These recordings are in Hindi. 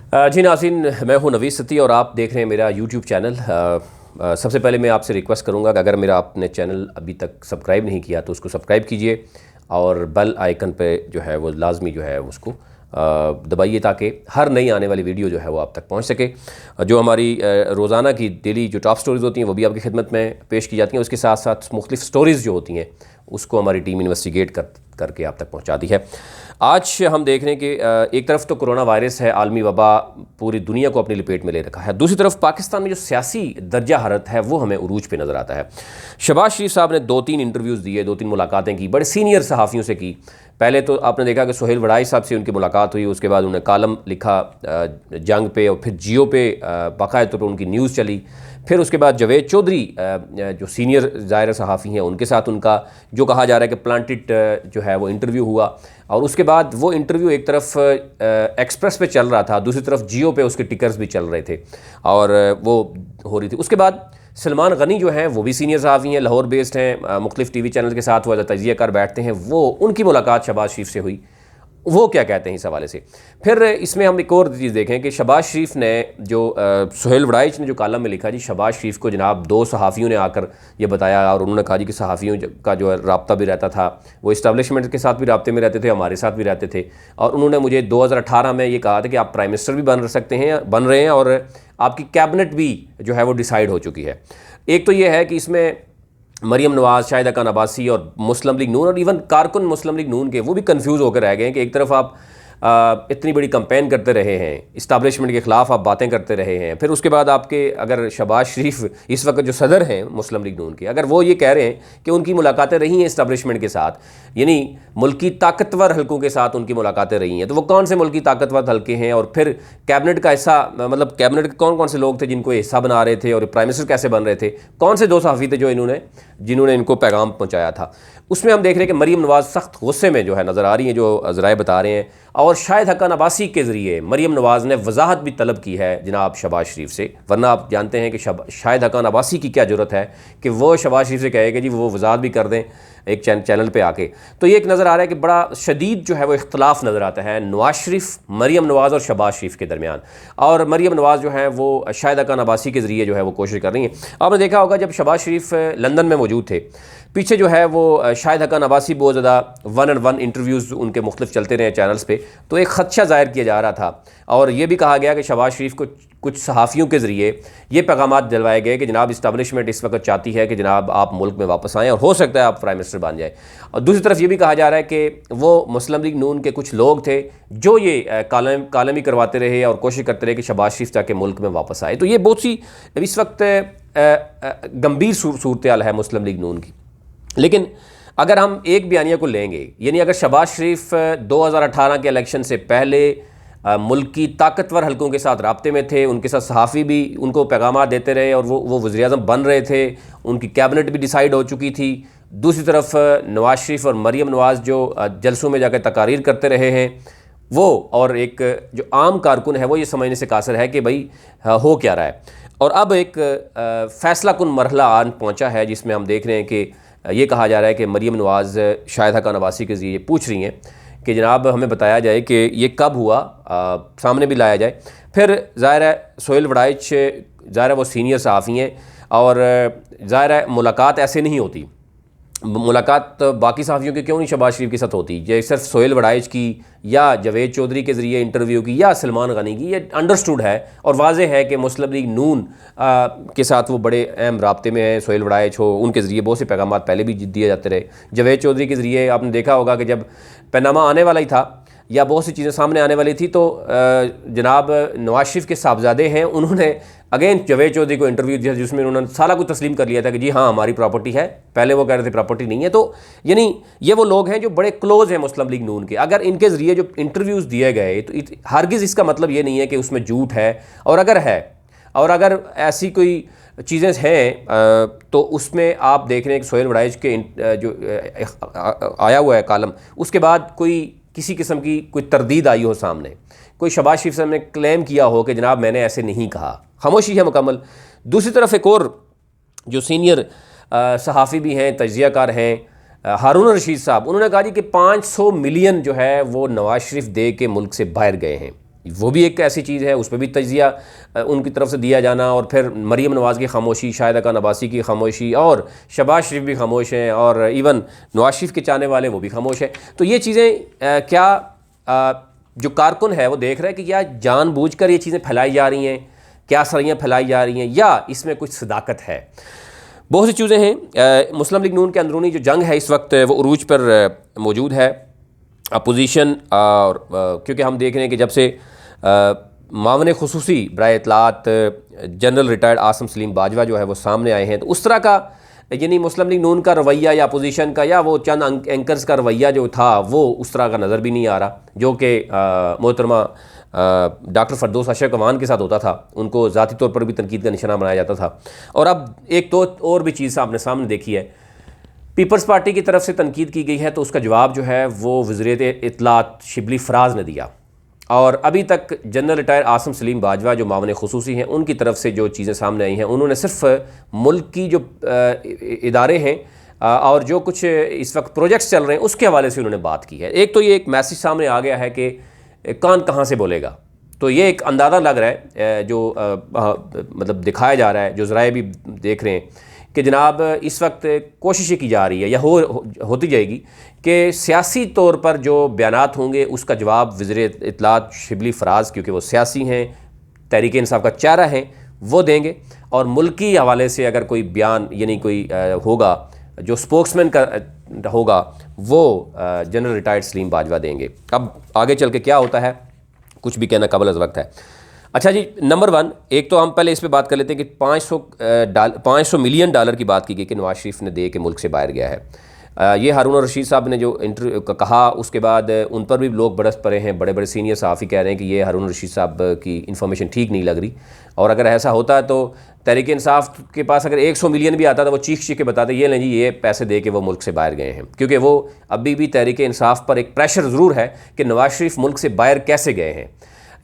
जी नाज़रीन, मैं हूं नवीस सती और आप देख रहे हैं मेरा यूट्यूब चैनल। सबसे पहले मैं आपसे रिक्वेस्ट करूंगा कि अगर मेरा आपने चैनल अभी तक सब्सक्राइब नहीं किया तो उसको सब्सक्राइब कीजिए और बेल आइकन पे जो है वो लाजमी जो है उसको दबाइए ताकि हर नई आने वाली वीडियो जो है वो आप तक पहुंच सके। जो हमारी रोज़ाना की डेली जो टॉप स्टोरीज़ होती हैं वो भी आपकी खिदमत में पेश की जाती हैं। उसके साथ साथ मुख्तलिफ स्टोरीज़ जो होती हैं उसको हमारी टीम इन्वेस्टिगेट करके आप तक पहुंचाती है। आज हम देख रहे हैं कि एक तरफ तो कोरोना वायरस है, आलमी वबा पूरी दुनिया को अपनी लपेट में ले रखा है, दूसरी तरफ पाकिस्तान में जो सियासी दर्जा हरारत है वो हमें उरूज पे नज़र आता है। शहबाज शरीफ साहब ने 2-3 इंटरव्यूज़ दिए, 2-3 मुलाकातें की, बड़े सीनियर सहाफ़ियों से की। पहले तो आपने देखा कि सोहेल वड़ाई साहब से उनकी मुलाकात हुई, उसके बाद उन्होंने कॉलम लिखा जंग पे और फिर जियो पे बाकायदा तौर पर उनकी न्यूज़ चली। फिर उसके बाद जावेद चौधरी जो सीनियर ज़ाहिर सहाफ़ी हैं उनके साथ उनका जो कहा जा रहा है कि प्लांटेड जो है वो इंटरव्यू हुआ और उसके बाद वो इंटरव्यू एक तरफ एक्सप्रेस पे चल रहा था, दूसरी तरफ जियो पे उसके टिकर्स भी चल रहे थे और वो हो रही थी। उसके बाद सलमान गनी जो हैं वो भी सीनियर सहाफ़ी हैं, लाहौर बेस्ड हैं, मुख्तलिफ टीवी चैनल के साथ वो तजिया कर बैठते हैं, वो उनकी मुलाकात शहबाज शरीफ से हुई, वो क्या कहते हैं इस हवाले से। फिर इसमें हम एक और चीज़ देखें कि शहबाज शरीफ ने जो सोहेल वड़ाइच ने जो कॉलम में लिखा जी, शहबाज शरीफ को जनाब 2 सहाफ़ियों ने आकर ये बताया और उन्होंने कहा जी कि सहाफ़ियों का जो रब्ता भी रहता था, वो इस्टेब्लिशमेंट के साथ भी रब्ते में रहते थे, हमारे साथ भी रहते थे और उन्होंने मुझे 2018 में ये कहा था कि आप प्राइम मिनिस्टर भी बन रहे हैं और आपकी कैबिनेट भी जो है वो डिसाइड हो चुकी है। एक तो ये है कि इसमें मरीम नवाज, शाहिद, अब्बासी और मुस्लिम लीग नून और इवन कारकुन मुस्लिम लीग नून के वो भी कंफ्यूज होकर रह गए हैं कि एक तरफ आप इतनी बड़ी कैंपेन करते रहे हैं, इस्टेब्लिशमेंट के ख़िलाफ़ आप बातें करते रहे हैं, फिर उसके बाद आपके अगर शहबाज शरीफ इस वक्त जो सदर हैं मुस्लिम लीग नून के, अगर वो ये कह रहे हैं कि उनकी मुलाकातें रही हैं इस्टेब्लिशमेंट के साथ, यानी मुल्की ताकतवर हलकों के साथ उनकी मुलाकातें रही हैं, तो वो कौन से मुल्की ताकतवर हल्के हैं और फिर कैबिनेट का हिस्सा, मतलब कैबिनेट के कौन कौन से लोग थे जिनको हिस्सा बना रहे थे और प्राइम मिनिस्टर कैसे बन रहे थे, कौन से 2 सहाफ़ी थे जिन्होंने इनको पैगाम पहुँचाया था। उसमें हम देख रहे हैं कि मरीम नवाज सख्त गुस्से में जो है नज़र आ रही हैं, जो ज़राए बता रहे हैं, और शायद खक़ान अब्बासी के ज़रिए मरीम नवाज़ ने वजाहत भी तलब की है जनाब शहबाज शरीफ से, वरना आप जानते हैं कि शायद खक़ान अब्बासी की क्या ज़रूरत है कि वो शहबाज शरीफ से कहे कि जी वो वजाहत भी कर दें एक चैनल पे आके। तो ये एक नज़र आ रहा है कि बड़ा शदीद जो है वो इख्तलाफ नज़र आता है नवाज शरीफ, मरीम नवाज़ और शहबाज शरीफ के दरमियान, और मरीम नवाज़ जो है वो शायद खक़ान अब्बासी के ज़रिए जो है वो कोशिश कर रही हैं। आपने देखा होगा जब शहबाज शरीफ लंदन में मौजूद थे, पीछे जो है वो शायद खक़ान अब्बासी बहुत ज़्यादा 1-on-1 इंटरव्यूज़ उनके मुख्तलिफ चलते रहे चैनल्स पे, तो एक खदशा ज़ाहिर किया जा रहा था और ये भी कहा गया कि शहबाज शरीफ को कुछ सहाफ़ियों के ज़रिए ये पैगाम दिलवाए गए कि जनाब इस्टेब्लिशमेंट इस वक्त चाहती है कि जनाब आप मुल्क में वापस आएँ और हो सकता है आप प्राइम मिनिस्टर बन जाए। और दूसरी तरफ ये भी कहा जा रहा है कि वो मुस्लिम लीग नून के कुछ लोग थे जो ये कालमी करवाते रहे और कोशिश करते रहे कि शहबाज शरीफ ताकि मुल्क में वापस आए। तो ये बहुत सी इस वक्त गंभीर सूरत हाल है मुस्लिम लीग नून की। लेकिन अगर हम एक बयानिया को लेंगे, यानी अगर शहबाज शरीफ 2018 के इलेक्शन से पहले मुल्क की ताकतवर हलकों के साथ राब्ते में थे, उनके साथ सहाफ़ी भी उनको पैगाम देते रहे और वो वज़ीर-ए-आज़म बन रहे थे, उनकी कैबिनेट भी डिसाइड हो चुकी थी, दूसरी तरफ नवाज शरीफ और मरीम नवाज़ जो जलसों में जाकर तकारीर करते रहे हैं वो, और एक जो आम कारकुन है वो ये समझने से कासिर है कि भाई हो क्या रहा है। और अब एक फ़ैसला कुन मरहला आन पहुँचा है जिसमें हम देख रहे हैं कि ये कहा जा रहा है कि मरीम नवाज़ शायद खक़ान अब्बासी के ज़रिए पूछ रही हैं कि जनाब हमें बताया जाए कि ये कब हुआ, सामने भी लाया जाए। फिर ज़ाहिर है सोहेल वड़ाइच, ज़ाहिर है वो सीनियर सहाफ़ी हैं और ज़ाहिर है मुलाकात ऐसे नहीं होती, मुलाकात बाकी सहाफ़ियों की क्यों नहीं शहबाज शरीफ के साथ होती, ये सिर्फ सोहेल वड़ाइच की या जावेद चौधरी के ज़रिए इंटरव्यू की या सलमान गनी की, ये अंडरस्टूड है और वाज़ेह है कि मुस्लिम लीग नून के साथ वो बड़े अहम राब्ते में हैं। सोहेल वड़ाइच हो, उनके ज़रिए बहुत से पैगाम पहले भी दिए जाते रहे। जावेद चौधरी के ज़रिए आपने देखा होगा कि जब पैनामा आने वाला ही था या बहुत सी चीज़ें सामने आने वाली थी तो जनाब नवाज शरीफ के साहबजादे हैं, उन्होंने अगेन जावेद चौधरी को इंटरव्यू दिया जिसमें उन्होंने सारा कुछ तस्लीम कर लिया था कि जी हाँ हमारी प्रॉपर्टी है, पहले वो कह रहे थे प्रॉपर्टी नहीं है। तो यानी ये वो लोग हैं जो बड़े क्लोज़ हैं मुस्लिम लीग नून के, अगर इनके ज़रिए जो इंटरव्यूज़ दिए गए तो हरगिज़ इसका मतलब ये नहीं है कि उसमें झूठ है, और अगर है और अगर ऐसी कोई चीज़ें हैं तो उसमें आप देख रहे हैं कि सोहेल वड़ाइच के जो आया हुआ है कॉलम, उसके बाद कोई किसी किस्म की कोई तरदीद आई हो सामने, कोई शहबाज शरीफ साहब ने क्लेम किया हो कि जनाब मैंने ऐसे नहीं कहा, खामोशी है मुकम्मल। दूसरी तरफ एक और जो सीनियर सहाफ़ी भी हैं, तजियाकार हैं, हारून रशीद साहब, उन्होंने कहा जी कि 500 मिलियन जो है वो नवाज शरीफ दे के मुल्क से बाहर गए हैं। वो भी एक ऐसी चीज़ है, उस पर भी तजिया उनकी तरफ से दिया जाना, और फिर मरीम नवाज़ की खामोशी, शाहिद अब्बासी की खामोशी, और शहबाज शरीफ भी खामोश हैं, और इवन नवाज शरीफ के चाहने वाले वो भी खामोश हैं। तो ये चीज़ें क्या जो कारकुन है वो देख रहा है कि क्या जानबूझकर ये चीज़ें फैलाई जा रही हैं, क्या सरियाँ फैलाई जा रही हैं, या इसमें कुछ सदाकत है। बहुत सी चीज़ें हैं। मुस्लिम लीग नून के अंदरूनी जो जंग है इस वक्त वो उरूज पर मौजूद है। अपोजिशन, और क्योंकि हम देख रहे हैं कि जब से मामले खुसूसी बराए इत्तलात जनरल रिटायर्ड आसम सलीम बाजवा जो है वो सामने आए हैं, तो उस तरह का यानी मुस्लिम लीग नून का रवैया या अपोजिशन का या वो चंद एंकर्स का रवैया जो था वो उस तरह का नज़र भी नहीं आ रहा, जो कि मोहतरमा डॉक्टर फरदौस खक़ान के साथ होता था। उनको ज़ाती तौर पर भी तनकीद का निशाना बनाया जाता था। और अब एक तो और भी चीज़ आपने सामने देखी है, पीपल्स पार्टी की तरफ से तनकीद की गई है, तो उसका जवाब जो है वो वज़ीर इत्तलात शिबली फराज ने दिया। और अभी तक जनरल रिटायर आसम सलीम बाजवा जो मामले खुसूसी हैं उनकी तरफ से जो चीज़ें सामने आई हैं, उन्होंने सिर्फ मुल्क की जो इदारे हैं और जो कुछ इस वक्त प्रोजेक्ट्स चल रहे हैं उसके हवाले से उन्होंने बात की है। एक तो ये एक मैसेज सामने आ गया है कि कान कहाँ से बोलेगा, तो ये एक अंदाज़ा लग रहा है जो मतलब दिखाया जा रहा है, जो ज़राए भी देख रहे हैं कि जनाब इस वक्त कोशिश की जा रही है या होती जाएगी कि सियासी तौर पर जो बयानात होंगे उसका जवाब वज़ीर इत्तलात शिबली फराज, क्योंकि वो सियासी हैं, तहरीक इंसाफ का चेहरा हैं, वो देंगे। और मुल्की हवाले से अगर कोई बयान यानी कोई होगा जो स्पोक्समैन का होगा वो जनरल रिटायर्ड सलीम बाजवा देंगे। अब आगे चल के क्या होता है कुछ भी कहना कबल अज़ वक्त है। अच्छा जी, नंबर 1, एक तो हम पहले इस पे बात कर लेते हैं कि 500 मिलियन डॉलर की बात की गई कि नवाज शरीफ ने दे के मुल्क से बाहर गया है। ये हारून रशीद साहब ने जो इंटरव्यू कहा उसके बाद उन पर भी लोग बरस पड़े हैं, बड़े बड़े सीनियर सहाफ़ी कह रहे हैं कि ये हारून रशीद साहब की इन्फॉर्मेशन ठीक नहीं लग रही, और अगर ऐसा होता तो तहरीक इंसाफ के पास अगर 100 मिलियन भी आता था वो चीख के बताते ये नहीं जी ये पैसे दे के वो मुल्क से बाहर गए हैं, क्योंकि वो अभी भी तहरीक इंसाफ पर एक प्रेशर ज़रूर है कि नवाज शरीफ मुल्क से बाहर कैसे गए हैं।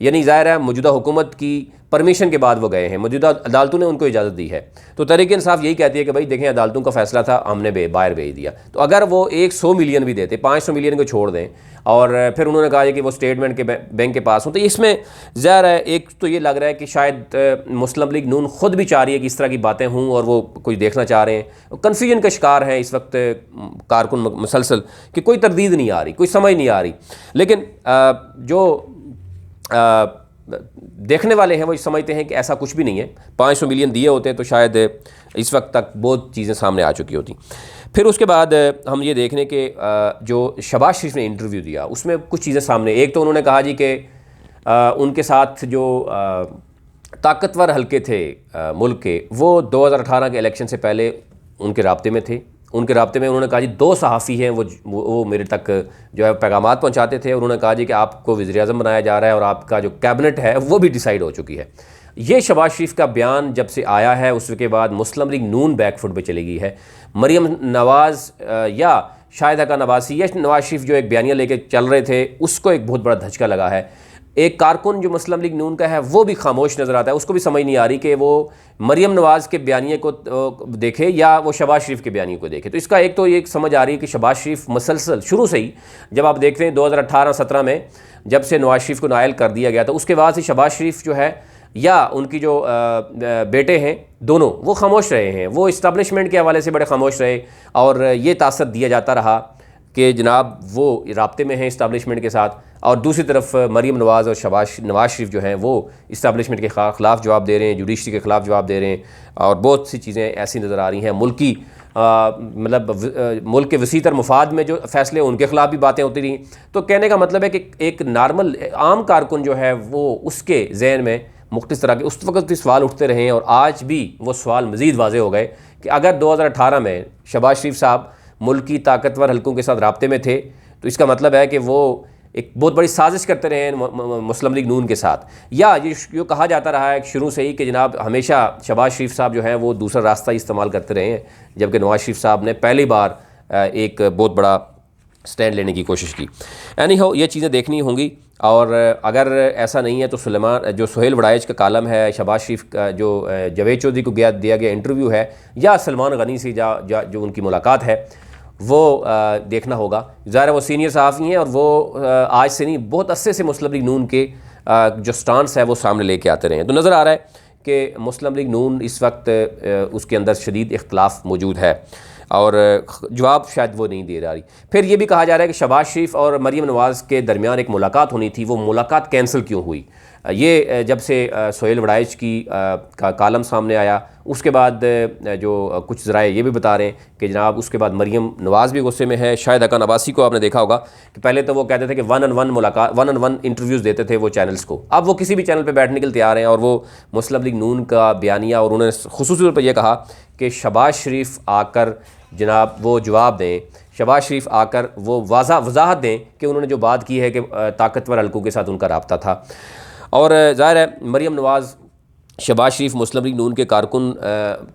यानी ज़ाहिर है मौजूदा हुकूमत की परमिशन के बाद वो गए हैं, मौजूदा अदालतों ने उनको इजाज़त दी है। तो तहरीक इंसाफ यही कहती है कि भाई देखें अदालतों का फ़ैसला था, हमने बाहर भेज दिया। तो अगर वो 100 मिलियन भी देते, 500 मिलियन को छोड़ दें, और फिर उन्होंने कहा है कि वो स्टेटमेंट के बैंक के पास हो, तो इसमें ज़ाहिर है एक तो ये लग रहा है कि शायद मुस्लिम लीग नून ख़ुद भी चाह रही है कि इस तरह की बातें हों और वो कोई देखना चाह रहे हैं। कन्फ्यूजन का शिकार है इस वक्त कारकुन मुसलसल कि कोई तरदीद नहीं आ रही, कोई समझ नहीं आ रही। लेकिन जो देखने वाले हैं वो समझते हैं कि ऐसा कुछ भी नहीं है। 500 मिलियन दिए होते तो शायद इस वक्त तक बहुत चीज़ें सामने आ चुकी होती। फिर उसके बाद हम ये देख रहे हैं कि जो शहबाज शरीफ ने इंटरव्यू दिया उसमें कुछ चीज़ें सामने, एक तो उन्होंने कहा जी कि उनके साथ जो ताकतवर हलके थे मुल्क के वो 2018 के इलेक्शन से पहले उनके राब्ते में थे। उनके राब्ते में उन्होंने कहा जी 2 सहाफ़ी हैं वो मेरे तक जो है पैगामात पहुंचाते थे, और उन्होंने कहा जी कि आपको वज़ीर-ए-आज़म बनाया जा रहा है और आपका जो कैबिनेट है वो भी डिसाइड हो चुकी है। ये शहबाज शरीफ का बयान जब से आया है उसके बाद मुस्लिम लीग नून बैकफुट पे चली गई है। मरीम नवाज़ या शाहिद अब्बासी या नवाज शरीफ जो एक बयानिया लेके चल रहे थे उसको एक बहुत बड़ा धचका लगा है। एक कारकुन जो मुस्लिम लीग नून का है वो भी खामोश नज़र आता है, उसको भी समझ नहीं आ रही कि वो मरीम नवाज़ के बयानिए को देखे या वो शहबाज शरीफ के बयानिए को देखे। तो इसका एक तो ये समझ आ रही है कि शहबाज शरीफ मुसलसल शुरू से ही, जब आप देखते हैं 2018-17 में जब से नवाज शरीफ को नायल कर दिया गया था उसके बाद से शहबाज शरीफ जो है या उनकी जो बेटे हैं दोनों वो खामोश रहे हैं। वो इस्टेब्लिशमेंट के हवाले से बड़े खामोश रहे और ये तासर दिया जाता रहा कि जनाब वो राब्ते में हैं इस्टेब्लिशमेंट के साथ, और दूसरी तरफ मरीम नवाज़ और नवाज शरीफ जो हैं वो इस्टेब्लिशमेंट के ख़िलाफ़ जवाब दे रहे हैं, जुडिशरी के ख़िलाफ़ जवाब दे रहे हैं, और बहुत सी चीज़ें ऐसी नज़र आ रही हैं। मुल्की मतलब मुल्क के वसीतर मुफाद में जो फ़ैसले उनके ख़िलाफ़ भी बातें होती रहीं। तो कहने का मतलब है कि एक नॉर्मल आम कारकुन जो है वो उसके जहन में मुख्तलिफ़ तरह के उस वक्त भी सवाल उठते रहे हैं, और आज भी वो सवाल मज़ीद वाज़े हो गए कि अगर 2018 में शहबाज शरीफ साहब मुल्की ताकतवर हलकों के साथ राब्ते में थे तो इसका मतलब है कि वो एक बहुत बड़ी साजिश करते रहे हैं मुस्लिम लीग नून के साथ। या ये कहा जाता रहा है शुरू से ही कि जनाब हमेशा शहबाज शरीफ साहब जो हैं वो दूसरा रास्ता इस्तेमाल करते रहे हैं, जबकि नवाज शरीफ साहब ने पहली बार एक बहुत बड़ा स्टैंड लेने की कोशिश की। एनी हाउ ये चीज़ें देखनी होंगी, और अगर ऐसा नहीं है तो जो सुहेल वड़ाइच का कालम है, शहबाज शरीफ का जो जावेद चौधरी को दिया गया इंटरव्यू है, या सलमान गनी से जो उनकी मुलाकात है वो देखना होगा। ज़ाहिर है वो सीनियर सहाफ़ी हैं और वो आज से नहीं बहुत अरसे से मुस्लिम लीग नून के जो स्टांस है वो सामने लेके आते रहे हैं। तो नज़र आ रहा है कि मुस्लिम लीग नून इस वक्त उसके अंदर शदीद इख्तलाफ मौजूद है और जवाब शायद वो नहीं दे रही। फिर ये भी कहा जा रहा है कि शहबाज शरीफ और मरीम नवाज़ के दरमियान एक मुलाकात होनी थी, वो मुलाकात कैंसिल क्यों हुई। ये जब से सोहेल वड़ाइच की का कालम सामने आया उसके बाद जो कुछ ज़राए ये भी बता रहे हैं कि जनाब उसके बाद मरीम नवाज़ भी गुस्से में है। शायद खक़ान अब्बासी को आपने देखा होगा कि पहले तो वो कहते थे कि 1-on-1 मुलाकात 1-on-1 इंटरव्यूज़ देते थे वो चैनल्स को, अब वो किसी भी चैनल पे बैठने के लिए तैयार हैं। और वो मुस्लिम लीग नून का बयानिया, और उन्होंने खुसूसी तौर पर यह कहा कि शहबाज शरीफ आकर जनाब वो जवाब दें, शहबाज शरीफ आकर वो वजाहत दें कि उन्होंने जो बात की है कि ताकतवर हलकों के साथ उनका रब्ता था। और ज़ाहिर है मरीम नवाज़ शहबाज शरीफ मुस्लिम लीग नून के कारकुन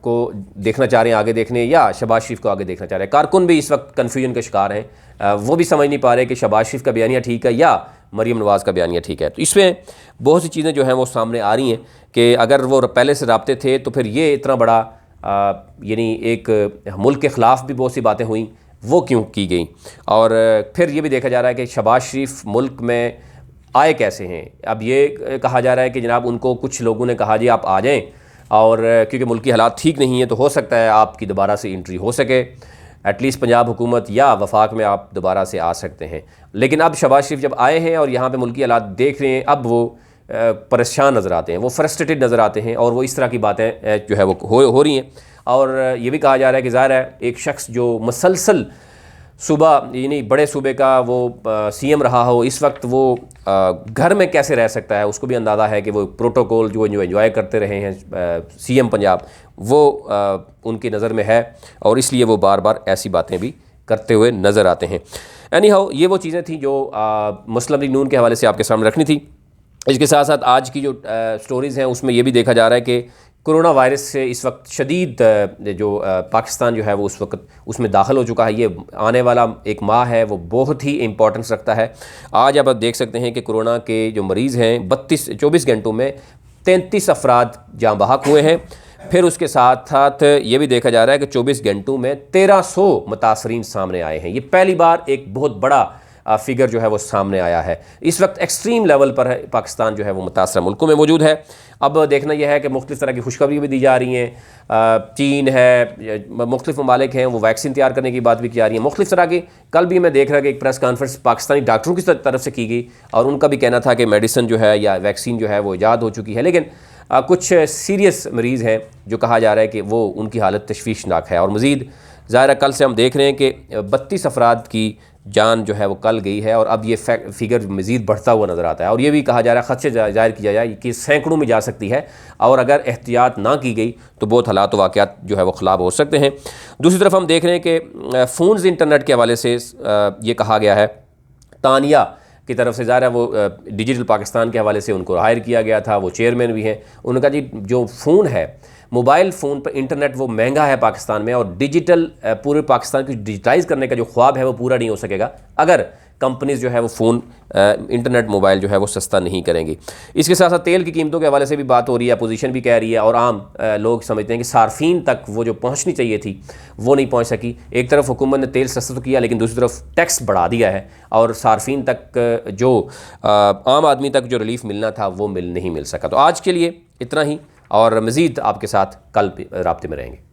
को देखना चाह रहे हैं आगे देखने, या शहबाज शरीफ को आगे देखना चाह रहे हैं। कारकुन भी इस वक्त कन्फ्यूजन का शिकार हैं, वो भी समझ नहीं पा रहे कि शहबाज शरीफ का बयानिया ठीक है या मरीम नवाज़ का बयानिया ठीक है। तो इसमें बहुत सी चीज़ें जो हैं वो सामने आ रही हैं कि अगर वो पहले से राब्ते थे तो फिर ये इतना बड़ा यानी एक मुल्क के ख़िलाफ़ भी बहुत सी बातें हुई, वो क्यों की गई। और फिर ये भी देखा जा रहा है कि शहबाज शरीफ मुल्क में आए कैसे हैं। अब ये कहा जा रहा है कि जनाब उनको कुछ लोगों ने कहा जी आप आ जाएं, और क्योंकि मुल्की हालात ठीक नहीं है तो हो सकता है आपकी दोबारा से एंट्री हो सके, एटलीस्ट पंजाब हुकूमत या वफाक में आप दोबारा से आ सकते हैं। लेकिन अब शहबाज शरीफ जब आए हैं और यहाँ पे मुल्की हालात देख रहे हैं, अब वो परेशान नज़र आते हैं, वो फ्रस्ट्रेटेड नज़र आते हैं, और वो इस तरह की बातें जो है वो हो रही हैं। और ये भी कहा जा रहा है कि ज़ाहिर है एक शख्स जो मुसलसल सूबा यानी बड़े सूबे का वो सीएम रहा हो, इस वक्त वो घर में कैसे रह सकता है, उसको भी अंदाज़ा है कि वो प्रोटोकॉल जो एंजॉय करते रहे हैं सीएम पंजाब, वो उनकी नज़र में है, और इसलिए वो बार बार ऐसी बातें भी करते हुए नज़र आते हैं। एनी हाउ ये वो चीज़ें थी जो मुस्लिम लीग नून के हवाले से आपके सामने रखनी थी। इसके साथ साथ आज की जो स्टोरीज़ हैं उसमें ये भी देखा जा रहा है कि कोरोना वायरस से इस वक्त शदीद जो पाकिस्तान जो है वो उस वक्त उसमें दाखिल हो चुका है। ये आने वाला एक माह है वो बहुत ही इम्पोर्टेंस रखता है। आज आप देख सकते हैं कि कोरोना के जो मरीज़ हैं 24 घंटों में 33 अफराद जाँ बहक हुए हैं। फिर उसके साथ साथ ये भी देखा जा रहा है कि 24 घंटों में 1300 मुतासरीन सामने आए हैं। ये पहली बार एक बहुत बड़ा फिगर जो है वो सामने आया है। इस वक्त एक्सट्रीम लेवल पर है पाकिस्तान जो है वो मुतासरा मुल्कों में मौजूद है। अब देखना यह है कि मुख्तलिफ़ तरह की खुशखबरी भी दी जा रही हैं। चीन है, मुख्तलिफ़ ममालिक हैं, वो वैक्सीन तैयार करने की बात भी की जा रही है मुख्तलिफ़ तरह की। कल भी मैं देख रहा कि एक प्रेस कॉन्फ्रेंस पाकिस्तानी डॉक्टरों की तरफ से की गई, और उनका भी कहना था कि मेडिसिन जो है या वैक्सीन जो है वो ईजाद हो चुकी है, लेकिन कुछ सीरियस मरीज़ हैं जो कहा जा रहा है कि वो उनकी हालत तशवीशनाक है। और मज़ीद ज़ाहिर कल से हम देख रहे हैं कि 32 अफराद की जान जो है वो कल गई है, और अब ये फिगर मज़ीद बढ़ता हुआ नज़र आता है। और ये भी कहा जा रहा है, ख़दशे ज़ाहिर किया जाए कि सैकड़ों में जा सकती है, और अगर एहतियात ना की गई तो बहुत हालात वाक़यात जो है वो ख़िलाफ़ हो सकते हैं। दूसरी तरफ हम देख रहे हैं कि फ़ोन्स इंटरनेट के हवाले से ये कहा गया है, तानिया की तरफ से ज़ाहिर है वो डिजिटल पाकिस्तान के हवाले से उनको हायर किया गया था, वो चेयरमैन भी हैं। उन्होंने कहा जी जो फ़ोन है, मोबाइल फ़ोन पर इंटरनेट वो महंगा है पाकिस्तान में, और डिजिटल पूरे पाकिस्तान को डिजिटाइज़ करने का जो ख्वाब है वो पूरा नहीं हो सकेगा अगर कंपनीज़ जो है वो फ़ोन इंटरनेट मोबाइल जो है वो सस्ता नहीं करेंगी। इसके साथ साथ तेल की कीमतों के हवाले से भी बात हो रही है, अपोजिशन भी कह रही है, और आम लोग समझते हैं कि सार्फिन तक वो जो पहुंचनी चाहिए थी वो नहीं पहुंच सकी। एक तरफ हुकूमत ने तेल सस्ता तो किया, लेकिन दूसरी तरफ टैक्स बढ़ा दिया है, और सार्फिन तक जो आम आदमी तक जो रिलीफ मिलना था वो नहीं मिल सका। तो आज के लिए इतना ही, और मज़ीद आपके साथ कल राब्ते में रहेंगे।